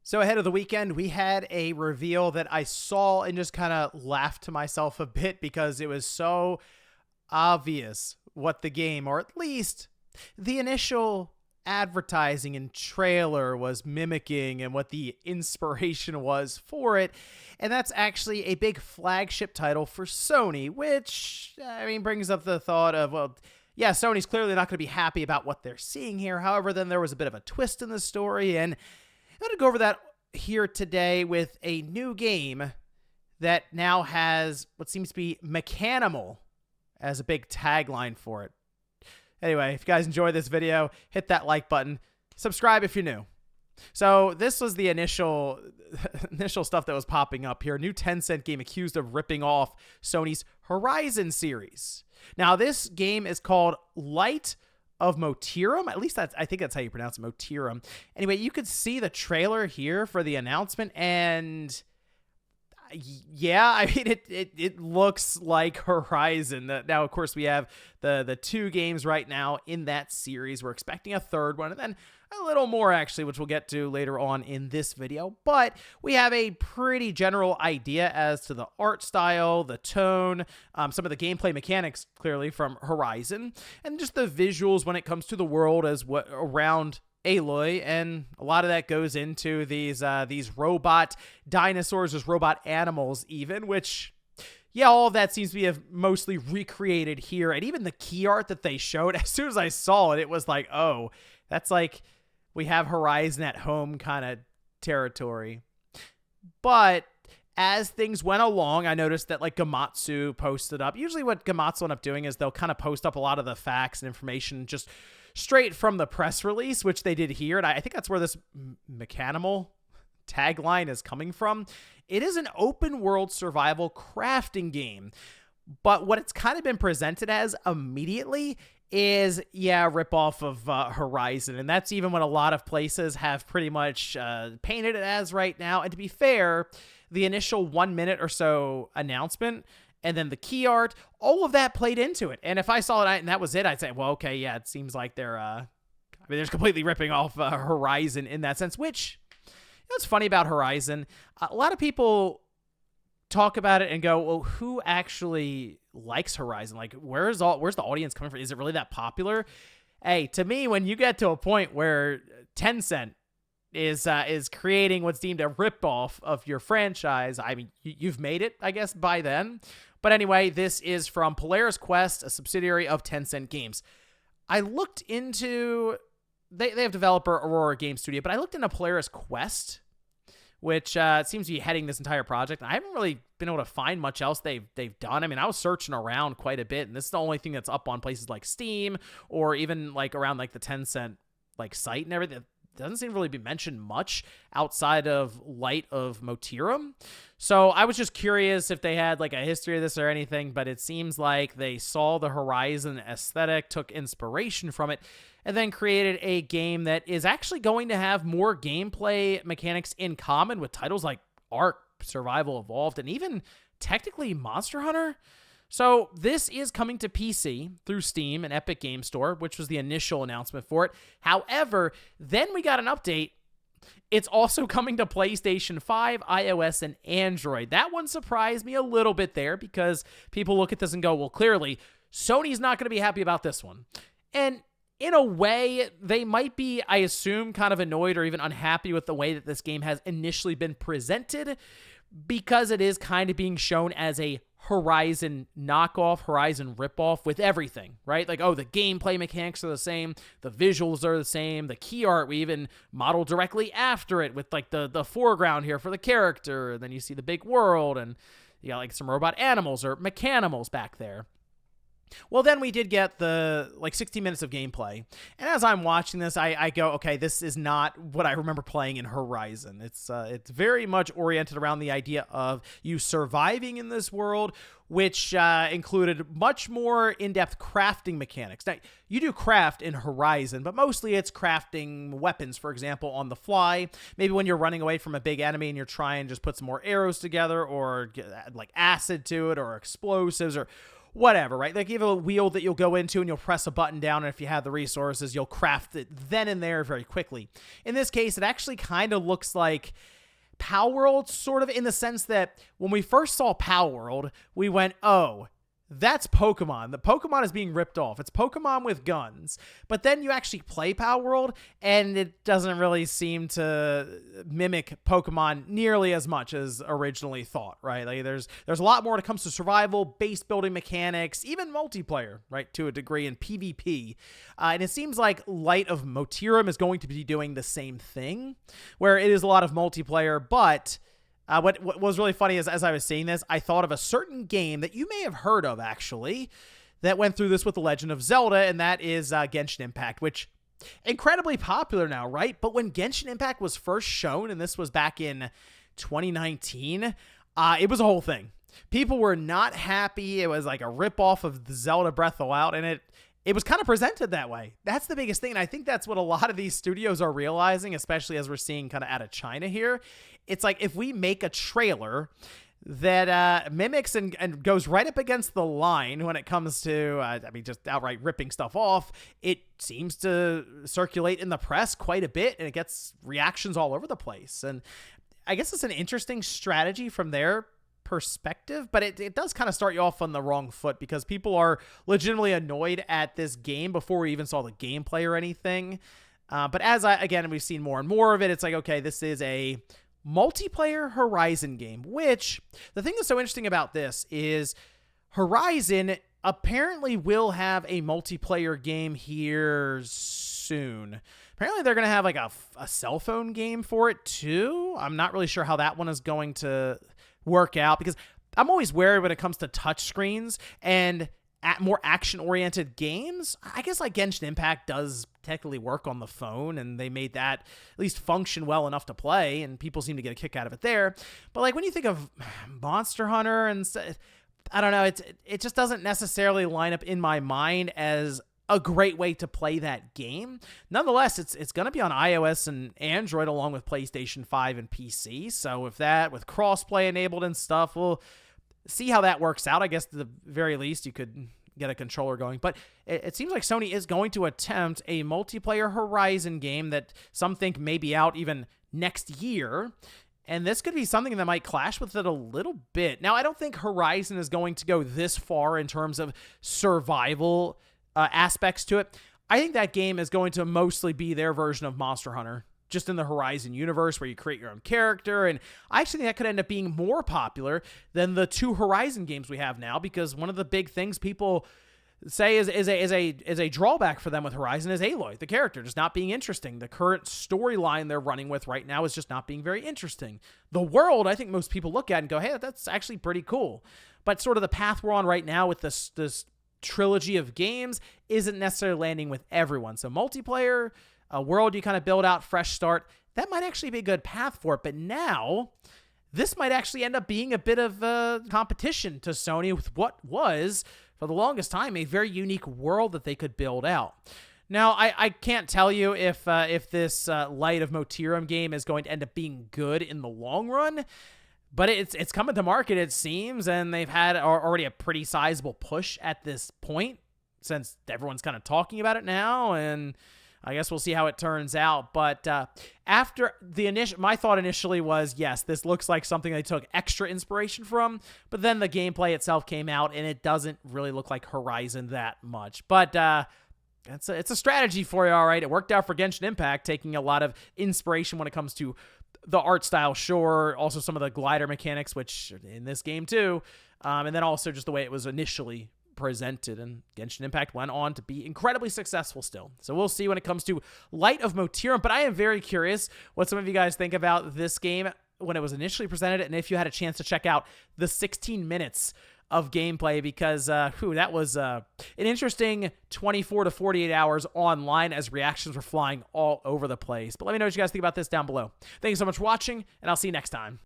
So ahead of the weekend, we had a reveal that I saw and just kind of laughed to myself a bit because it was so obvious what the game, or at least the initial advertising and trailer, was mimicking and what the inspiration was for it. And that's actually a big flagship title for Sony, which, I mean, brings up the thought of, well, yeah, Sony's clearly not going to be happy about what they're seeing here. However, then there was a bit of a twist in the story, and I'm going to go over that here today with a new game that now has what seems to be Mechanimal as a big tagline for it. Anyway, if you guys enjoyed this video, hit that like button. Subscribe if you're new. So this was the initial stuff that was popping up here. New Tencent game accused of ripping off Sony's Horizon series. Now, this game is called Light of Motirum. At least I think that's how you pronounce it, Motirum. Anyway, you could see the trailer here for the announcement, and yeah, I mean, it looks like Horizon. Now, of course, we have the two games right now in that series. We're expecting a third one, and then a little more, actually, which we'll get to later on in this video. But we have a pretty general idea as to the art style, the tone, some of the gameplay mechanics, clearly, from Horizon, and just the visuals when it comes to the world as what around Aloy, and a lot of that goes into these robot dinosaurs, as robot animals even, which, yeah, all of that seems to be mostly recreated here. And even the key art that they showed, as soon as I saw it, it was like, oh, that's like we have Horizon at home kind of territory. But as things went along, I noticed that like Gamatsu posted up. Usually what Gamatsu end up doing is they'll kind of post up a lot of the facts and information just straight from the press release, which they did here. And I think that's where this Mechanimal tagline is coming from. It is an open world survival crafting game, but what it's kind of been presented as immediately is, yeah, ripoff of Horizon. And that's even what a lot of places have pretty much painted it as right now. And to be fair, the initial 1 minute or so announcement and then the key art, all of that played into it. And if I saw it and that was it, I'd say, well, okay, yeah, it seems like they're just completely ripping off Horizon in that sense, which, you know, what's funny about Horizon, a lot of people talk about it and go, well, who actually likes Horizon? Like, where's the audience coming from? Is it really that popular? Hey, to me, when you get to a point where Tencent is creating what's deemed a ripoff of your franchise, I mean, you've made it, I guess, by then. But anyway, this is from Polaris Quest, a subsidiary of Tencent Games. I looked into, they have developer Aurora Game Studio, but I looked into Polaris Quest, which seems to be heading this entire project. I haven't really been able to find much else they've done. I mean, I was searching around quite a bit, and this is the only thing that's up on places like Steam or even like around like the Tencent like site and everything. Doesn't seem to really be mentioned much outside of Light of Motirum. So I was just curious if they had like a history of this or anything, but it seems like they saw the Horizon aesthetic, took inspiration from it, and then created a game that is actually going to have more gameplay mechanics in common with titles like Ark, Survival Evolved, and even technically Monster Hunter. So this is coming to PC through Steam and Epic Game Store, which was the initial announcement for it. However, then we got an update. It's also coming to PlayStation 5, iOS, and Android. That one surprised me a little bit there because people look at this and go, well, clearly, Sony's not going to be happy about this one. And in a way, they might be, I assume, kind of annoyed or even unhappy with the way that this game has initially been presented, because it is kind of being shown as a Horizon knockoff, Horizon ripoff with everything, right? Like, oh, the gameplay mechanics are the same, the visuals are the same, the key art, we even modeled directly after it with like the foreground here for the character, and then you see the big world, and you got like some robot animals or Mechanimals back there. Well, then we did get the like 60 minutes of gameplay. And as I'm watching this, I go, okay, this is not what I remember playing in Horizon. It's very much oriented around the idea of you surviving in this world, which included much more in-depth crafting mechanics. Now, you do craft in Horizon, but mostly it's crafting weapons, for example, on the fly. Maybe when you're running away from a big enemy and you're trying to just put some more arrows together or get, like acid to it or explosives or whatever, right? Like you have a wheel that you'll go into and you'll press a button down, and if you have the resources, you'll craft it then and there very quickly. In this case, it actually kind of looks like Power World, sort of, in the sense that when we first saw Power World, we went, oh, that's Pokemon. The Pokemon is being ripped off. It's Pokemon with guns. But then you actually play Power World, and it doesn't really seem to mimic Pokemon nearly as much as originally thought, right? Like there's a lot more when it comes to survival, base building mechanics, even multiplayer, right, to a degree, in PvP. And it seems like Light of Motirum is going to be doing the same thing, where it is a lot of multiplayer, but what was really funny is, as I was saying this, I thought of a certain game that you may have heard of, actually, that went through this with The Legend of Zelda, and that is Genshin Impact, which incredibly popular now, right? But when Genshin Impact was first shown, and this was back in 2019, it was a whole thing. People were not happy. It was like a ripoff of the Zelda Breath of the Wild, and it was kind of presented that way. That's the biggest thing. And I think that's what a lot of these studios are realizing, especially as we're seeing kind of out of China here. It's like, if we make a trailer that mimics and goes right up against the line when it comes to, just outright ripping stuff off, it seems to circulate in the press quite a bit, and it gets reactions all over the place. And I guess it's an interesting strategy from their perspective, but it does kind of start you off on the wrong foot, because people are legitimately annoyed at this game before we even saw the gameplay or anything. But as we've seen more and more of it, it's like, okay, this is a multiplayer Horizon game, which the thing that's so interesting about this is Horizon apparently will have a multiplayer game here soon. Apparently they're going to have like a cell phone game for it too. I'm not really sure how that one is going to work out, because I'm always wary when it comes to touch screens and more action-oriented games. I guess like Genshin Impact does technically work on the phone, and they made that at least function well enough to play, and people seem to get a kick out of it there. But like when you think of Monster Hunter, and I don't know, it just doesn't necessarily line up in my mind as a great way to play that game. Nonetheless, it's going to be on iOS and Android along with PlayStation 5 and PC. So with crossplay enabled and stuff, we'll see how that works out. I guess at the very least you could get a controller going. But it seems like Sony is going to attempt a multiplayer Horizon game that some think may be out even next year. And this could be something that might clash with it a little bit. Now, I don't think Horizon is going to go this far in terms of survival aspects to it. I think that game is going to mostly be their version of Monster Hunter, just in the Horizon universe, where you create your own character. And I actually think that could end up being more popular than the 2 Horizon games we have now, because one of the big things people say is a drawback for them with Horizon is Aloy, the character, just not being interesting. The current storyline they're running with right now is just not being very interesting. The world, I think most people look at and go, hey, that's actually pretty cool. But sort of the path we're on right now with this trilogy of games isn't necessarily landing with everyone. So multiplayer, a world you kind of build out, fresh start, that might actually be a good path for it. But now, this might actually end up being a bit of a competition to Sony with what was, for the longest time, a very unique world that they could build out. Now, I can't tell you if this Light of Motirum game is going to end up being good in the long run, but it's coming to market, it seems, and they've had already a pretty sizable push at this point, since everyone's kind of talking about it now, and I guess we'll see how it turns out. But after my thought initially was, yes, this looks like something they took extra inspiration from, but then the gameplay itself came out, and it doesn't really look like Horizon that much. But it's a strategy for you, all right. It worked out for Genshin Impact, taking a lot of inspiration when it comes to the art style, sure. Also some of the glider mechanics, which in this game too. And then also just the way it was initially presented, and Genshin Impact went on to be incredibly successful still. So we'll see when it comes to Light of Motirum, but I am very curious what some of you guys think about this game when it was initially presented, and if you had a chance to check out the 16 minutes of gameplay, because that was an interesting 24 to 48 hours online as reactions were flying all over the place. But let me know what you guys think about this down below. Thank you so much for watching, and I'll see you next time.